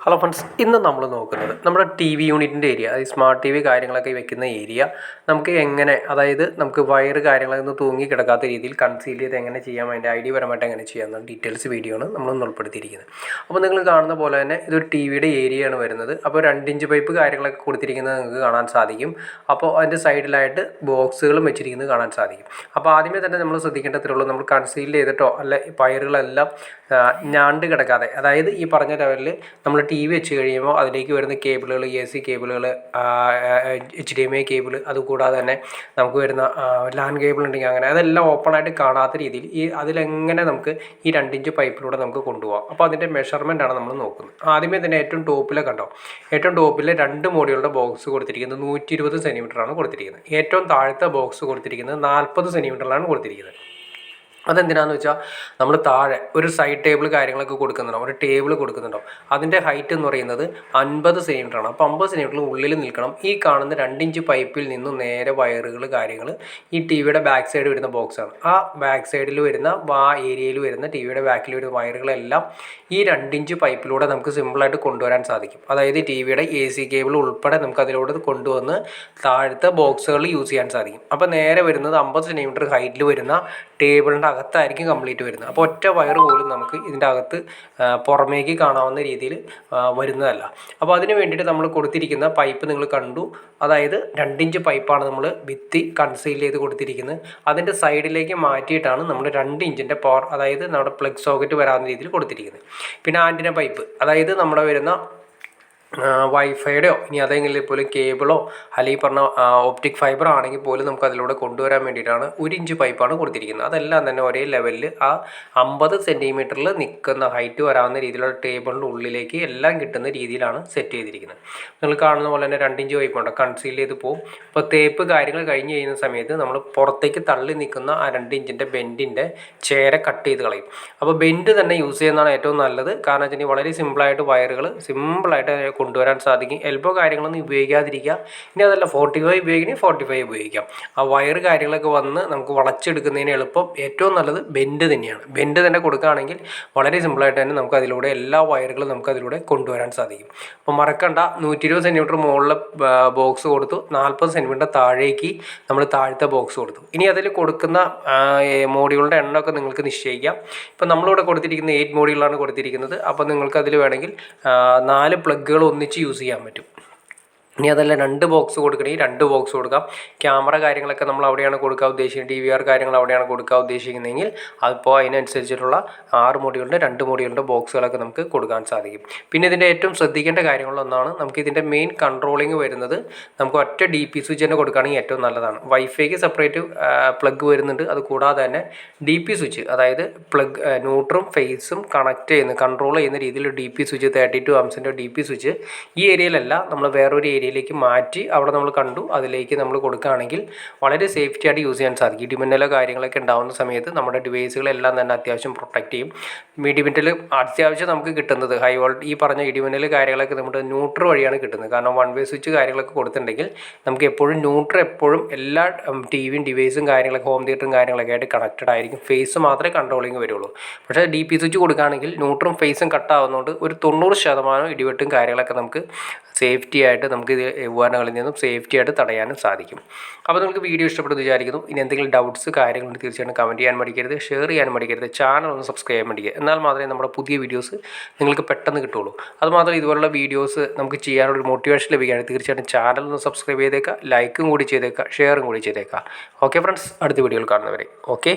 Hello friends, ഇന്ന് നമ്മൾ നോക്കുന്നത് നമ്മുടെ ടി വി യൂണിറ്റിൻ്റെ ഏരിയ, അതായത് സ്മാർട്ട് ടി വി കാര്യങ്ങളൊക്കെ വെക്കുന്ന ഏരിയ നമുക്ക് എങ്ങനെ, അതായത് നമുക്ക് വയറ് കാര്യങ്ങളൊന്നും തൂങ്ങി കിടക്കാത്ത രീതിയിൽ കൺസീൽ ചെയ്ത് എങ്ങനെ ചെയ്യാം, അതിൻ്റെ ഐഡിയ പരമായിട്ട് എങ്ങനെ ചെയ്യാമെന്ന ഡീറ്റെയിൽസ് വീഡിയോ ആണ് നമ്മളൊന്ന് ഉൾപ്പെടുത്തിയിരിക്കുന്നത്. അപ്പോൾ നിങ്ങൾ കാണുന്ന പോലെ തന്നെ ഇതൊരു ടി വിയുടെ ഏരിയയാണ് വരുന്നത്. അപ്പോൾ 2 ഇഞ്ച് പൈപ്പ് കാര്യങ്ങളൊക്കെ കൊടുത്തിരിക്കുന്നത് നിങ്ങൾക്ക് കാണാൻ സാധിക്കും. അപ്പോൾ അതിൻ്റെ സൈഡിലായിട്ട് ബോക്സുകളും വെച്ചിരിക്കുന്നത് കാണാൻ സാധിക്കും. അപ്പോൾ ആദ്യമേ തന്നെ നമ്മൾ ശ്രദ്ധിക്കേണ്ടതുള്ളൂ, നമ്മൾ കൺസീൽ ചെയ്തിട്ടോ അല്ല വയറുകളെല്ലാം ഞാണ്ട് കിടക്കാതെ, അതായത് ഈ പറഞ്ഞ ലെവലിൽ നമ്മൾ ടി വി വെച്ച് കഴിയുമ്പോൾ അതിലേക്ക് വരുന്ന കേബിളുകൾ, AC കേബിളുകൾ, HDMI കേബിൾ, അതുകൂടാതെ തന്നെ നമുക്ക് വരുന്ന ലാൻ കേബിൾ ഉണ്ടെങ്കിൽ അങ്ങനെ അതെല്ലാം ഓപ്പണായിട്ട് കാണാത്ത രീതിയിൽ അതിലെങ്ങനെ നമുക്ക് ഈ 2 ഇഞ്ച് പൈപ്പിലൂടെ നമുക്ക് കൊണ്ടുപോകാം. അപ്പോൾ അതിൻ്റെ മെഷർമെൻ്റ് ആണ് നമ്മൾ നോക്കുന്നത്. ആദ്യമേ തന്നെ ഏറ്റവും ടോപ്പിലെ കണ്ടോ, ഏറ്റവും ടോപ്പിലെ 2 മോഡികളുടെ ബോക്സ് കൊടുത്തിരിക്കുന്നത് 120 സെൻറ്റിമീറ്ററാണ് കൊടുത്തിരിക്കുന്നത്. ഏറ്റവും താഴത്തെ ബോക്സ് കൊടുത്തിരിക്കുന്നത് 40 സെൻറ്റിമീറ്ററിലാണ് കൊടുത്തിരിക്കുന്നത്. അതെന്തിനാണെന്ന് വെച്ചാൽ നമ്മൾ താഴെ ഒരു സൈഡ് ടേബിൾ കാര്യങ്ങളൊക്കെ കൊടുക്കുന്നുണ്ടോ, ഒരു ടേബിൾ കൊടുക്കുന്നുണ്ടോ, അതിൻ്റെ ഹൈറ്റ് എന്ന് പറയുന്നത് 50 സെൻറ്റിമീറ്ററാണ്. അപ്പോൾ 50 സെൻറ്റിമീറ്ററിന് ഉള്ളിൽ നിൽക്കണം. ഈ കാണുന്ന 2 ഇഞ്ച് പൈപ്പിൽ നിന്നും നേരെ വയറുകൾ കാര്യങ്ങൾ ഈ ടി വിയുടെ ബാക്ക് സൈഡ് വരുന്ന ബോക്സാണ്. ആ ബാക്ക് സൈഡിൽ വരുന്ന ഏരിയയിൽ വരുന്ന ടി വിയുടെ ബാക്കിൽ വരുന്ന വയറുകളെല്ലാം ഈ 2 ഇഞ്ച് പൈപ്പിലൂടെ നമുക്ക് സിമ്പിളായിട്ട് കൊണ്ടുവരാൻ സാധിക്കും. അതായത് ടി വിയുടെ AC കേബിൾ ഉൾപ്പെടെ നമുക്ക് അതിലൂടെ കൊണ്ടുവന്ന് താഴത്തെ ബോക്സുകൾ യൂസ് ചെയ്യാൻ സാധിക്കും. അപ്പോൾ നേരെ വരുന്നത് 50 സെൻറ്റിമീറ്റർ ഹൈറ്റിൽ വരുന്ന ടേബിളിൻ്റെ അകത്തായിരിക്കും കംപ്ലീറ്റ് വരുന്നത്. അപ്പോൾ ഒറ്റ വയർ പോലും നമുക്ക് ഇതിൻ്റെ അകത്ത് പുറമേക്ക് കാണാവുന്ന രീതിയിൽ വരുന്നതല്ല. അപ്പോൾ അതിന് വേണ്ടിയിട്ട് നമ്മൾ കൊടുത്തിരിക്കുന്ന പൈപ്പ് നിങ്ങൾ കണ്ടു, അതായത് 2 ഇഞ്ച് പൈപ്പാണ് നമ്മൾ ഭിത്തി കൺസീൽ ചെയ്ത് കൊടുത്തിരിക്കുന്നത്. അതിൻ്റെ സൈഡിലേക്ക് മാറ്റിയിട്ടാണ് നമ്മൾ 2 ഇഞ്ചിൻ്റെ പവർ, അതായത് നമ്മുടെ പ്ലഗ് സോക്കറ്റ് വരാവുന്ന രീതിയിൽ കൊടുത്തിരിക്കുന്നത്. പിന്നെ ആൻറ്റിന പൈപ്പ്, അതായത് നമ്മുടെ വരുന്ന വൈഫൈയുടെയോ ഇനി അതെങ്കിലും പോലും കേബിളോ അല്ലെങ്കിൽ പറഞ്ഞ ഓപ്റ്റിക് ഫൈബർ ആണെങ്കിൽ പോലും നമുക്ക് അതിലൂടെ കൊണ്ടുവരാൻ വേണ്ടിയിട്ടാണ് 1 ഇഞ്ച് പൈപ്പാണ് കൊടുത്തിരിക്കുന്നത്. അതെല്ലാം തന്നെ ഒരേ ലെവലിൽ ആ 50 സെൻറ്റിമീറ്ററിൽ നിൽക്കുന്ന ഹൈറ്റ് വരാവുന്ന രീതിയിലുള്ള ടേബിളിൻ്റെ ഉള്ളിലേക്ക് എല്ലാം കിട്ടുന്ന രീതിയിലാണ് സെറ്റ് ചെയ്തിരിക്കുന്നത്. നിങ്ങൾ കാണുന്ന പോലെ തന്നെ 2 ഇഞ്ച് പൈപ്പുണ്ട്, കൺസീൽ ചെയ്ത് പോകും. അപ്പോൾ തേപ്പ് കാര്യങ്ങൾ കഴിഞ്ഞ് കഴിയുന്ന സമയത്ത് നമ്മൾ പുറത്തേക്ക് തള്ളി നിൽക്കുന്ന ആ 2 ഇഞ്ചിൻ്റെ ബെൻഡിൻ്റെ ചേര കട്ട് ചെയ്ത് കളയും. അപ്പോൾ ബെൻഡ് തന്നെ യൂസ് ചെയ്യുന്നതാണ് ഏറ്റവും നല്ലത്. കാരണം വെച്ചാൽ വളരെ സിമ്പിളായിട്ട് വയറുകൾ സിമ്പിളായിട്ട് കൊണ്ടുവരാൻ സാധിക്കും. എൽബോ കാര്യങ്ങളൊന്നും ഉപയോഗിക്കാതിരിക്കുക. ഇനി അതല്ല 45 ഉപയോഗിക്കണമെങ്കിൽ 45 ഉപയോഗിക്കാം. ആ വയർ കാര്യങ്ങളൊക്കെ വന്ന് നമുക്ക് വളച്ചെടുക്കുന്നതിന് എളുപ്പം ഏറ്റവും നല്ലത് ബെൻഡ് തന്നെയാണ്. ബെൻഡ് തന്നെ കൊടുക്കുകയാണെങ്കിൽ വളരെ സിമ്പിളായിട്ട് തന്നെ നമുക്ക് അതിലൂടെ എല്ലാ വയറുകളും നമുക്ക് അതിലൂടെ കൊണ്ടുവരാൻ സാധിക്കും. അപ്പോൾ മറക്കണ്ട, 120 സെൻറ്റിമീറ്റർ മുകളിൽ ബോക്സ് കൊടുത്തു, 40 സെൻറ്റിമീറ്റർ താഴേക്ക് നമ്മൾ താഴത്തെ ബോക്സ് കൊടുത്തു. ഇനി അതിൽ കൊടുക്കുന്ന മോഡ്യൂളുടെ എണ്ണമൊക്കെ നിങ്ങൾക്ക് നിശ്ചയിക്കാം. ഇപ്പോൾ നമ്മളിവിടെ കൊടുത്തിരിക്കുന്ന 8 മോഡ്യൂളാണ് കൊടുത്തിരിക്കുന്നത്. അപ്പോൾ നിങ്ങൾക്ക് അതിൽ വേണമെങ്കിൽ 4 പ്ലഗുകൾ ഒന്നിച്ച് യൂസ് ചെയ്യാൻ പറ്റും. ഇനി അതല്ല 2 ബോക്സ് കൊടുക്കണമെങ്കിൽ 2 ബോക്സ് കൊടുക്കാം. ക്യാമറ കാര്യങ്ങളൊക്കെ നമ്മൾ അവിടെയാണ് കൊടുക്കാൻ ഉദ്ദേശിക്കുന്നത്, DVR കാര്യങ്ങൾ അവിടെയാണ് കൊടുക്കാൻ ഉദ്ദേശിക്കുന്നതെങ്കിൽ അപ്പോൾ അതിനനുസരിച്ചിട്ടുള്ള 6 മോഡ്യൂളിൻ്റെ 2 മോഡ്യൂളിൻ്റെ ബോക്സുകളൊക്കെ നമുക്ക് കൊടുക്കാൻ സാധിക്കും. പിന്നെ ഇതിൻ്റെ ഏറ്റവും ശ്രദ്ധിക്കേണ്ട കാര്യങ്ങളൊന്നാണ്, നമുക്ക് ഇതിൻ്റെ മെയിൻ കൺട്രോളിങ് വരുന്നത് നമുക്ക് ഒറ്റ DP സ്വിച്ച് തന്നെ കൊടുക്കുകയാണെങ്കിൽ ഏറ്റവും നല്ലതാണ്. വൈഫൈക്ക് സെപ്പറേറ്റ് പ്ലഗ് വരുന്നുണ്ട്. അത് കൂടാതെ തന്നെ DP സ്വിച്ച്, അതായത് പ്ലഗ് ന്യൂട്രും ഫേസും കണക്ട് ചെയ്യുന്ന കൺട്രോൾ ചെയ്യുന്ന രീതിയിൽ DP സ്വിച്ച് 32 ആംസിൻ്റെ DP സ്വിച്ച് ഈ ഏരിയയിലല്ല, നമ്മൾ വേറൊരു ഏരിയയിലേക്ക് മാറ്റി അവിടെ നമ്മൾ കണ്ടു അതിലേക്ക് നമ്മൾ കൊടുക്കുകയാണെങ്കിൽ വളരെ സേഫ്റ്റി ആയിട്ട് യൂസ് ചെയ്യാൻ സാധിക്കും. ഇടിമിന്നലോ കാര്യങ്ങളൊക്കെ ഉണ്ടാകുന്ന സമയത്ത് നമ്മുടെ ഡിവൈസുകളെല്ലാം തന്നെ അത്യാവശ്യം പ്രൊട്ടക്റ്റ് ചെയ്യും. ഇടിമിന്നൽ അത്യാവശ്യം നമുക്ക് കിട്ടുന്നത് ഹൈ വോൾട്ട്, ഈ പറഞ്ഞ ഇടിമിന്നൽ കാര്യങ്ങളൊക്കെ നമ്മുടെ ന്യൂട്രൽ വഴിയാണ് കിട്ടുന്നത്. കാരണം 1 വേ സ്വിച്ച് കാര്യങ്ങളൊക്കെ കൊടുത്തിട്ടുണ്ടെങ്കിൽ നമുക്ക് എപ്പോഴും ന്യൂട്രൽ എപ്പോഴും എല്ലാ TVയും ഡിവൈസും കാര്യങ്ങളൊക്കെ ഹോം തിയേറ്ററും കാര്യങ്ങളൊക്കെ ആയിട്ട് കണക്റ്റഡ് ആയിരിക്കും. ഫേസ് മാത്രമേ കൺട്രോളിങ് വരുള്ളൂ. പക്ഷേ DP സ്വിച്ച് കൊടുക്കുകയാണെങ്കിൽ ന്യൂട്രും ഫേസും കട്ടാവുന്നതുകൊണ്ട് ഒരു 90% ഇടിവെട്ടും കാര്യങ്ങളൊക്കെ നമുക്ക് സേഫ്റ്റി ആയിട്ട് നമുക്ക് ഇത് ഉപകരണങ്ങളിൽ നിന്നും സേഫ്റ്റി ആയിട്ട് തടയാനും സാധിക്കും. അപ്പോൾ നിങ്ങൾക്ക് വീഡിയോ ഇഷ്ടപ്പെടുന്നു വിചാരിക്കുന്നു. ഇനി എന്തെങ്കിലും ഡൗട്ട്സ് കാര്യങ്ങളുണ്ട് തീർച്ചയായിട്ടും കമൻറ്റ് ചെയ്യാൻ മടിക്കരുത്, ഷെയർ ചെയ്യാൻ മടിക്കരുത്, ചാനൽ ഒന്ന് സബ്സ്ക്രൈബ് ചെയ്യാൻ മടിക്കുക. എന്നാൽ മാത്രമേ നമ്മുടെ പുതിയ വീഡിയോസ് നിങ്ങൾക്ക് പെട്ടെന്ന് കിട്ടുള്ളൂ. അതുമാത്രം ഇതുപോലുള്ള വീഡിയോസ് നമുക്ക് ചെയ്യാനുള്ള ഒരു മോട്ടിവേഷൻ ലഭിക്കുകയാണെങ്കിൽ തീർച്ചയായിട്ടും ചാനൽ ഒന്ന് സബ്സ്ക്രൈബ് ചെയ്തേക്കുക, ലൈക്കും കൂടി ചെയ്തേക്കുക, ഷെയറും കൂടി ചെയ്തേക്കുക. ഓക്കെ ഫ്രണ്ട്സ്, അടുത്ത വീഡിയോയിൽ കാണുന്നവരെ ഓക്കെ.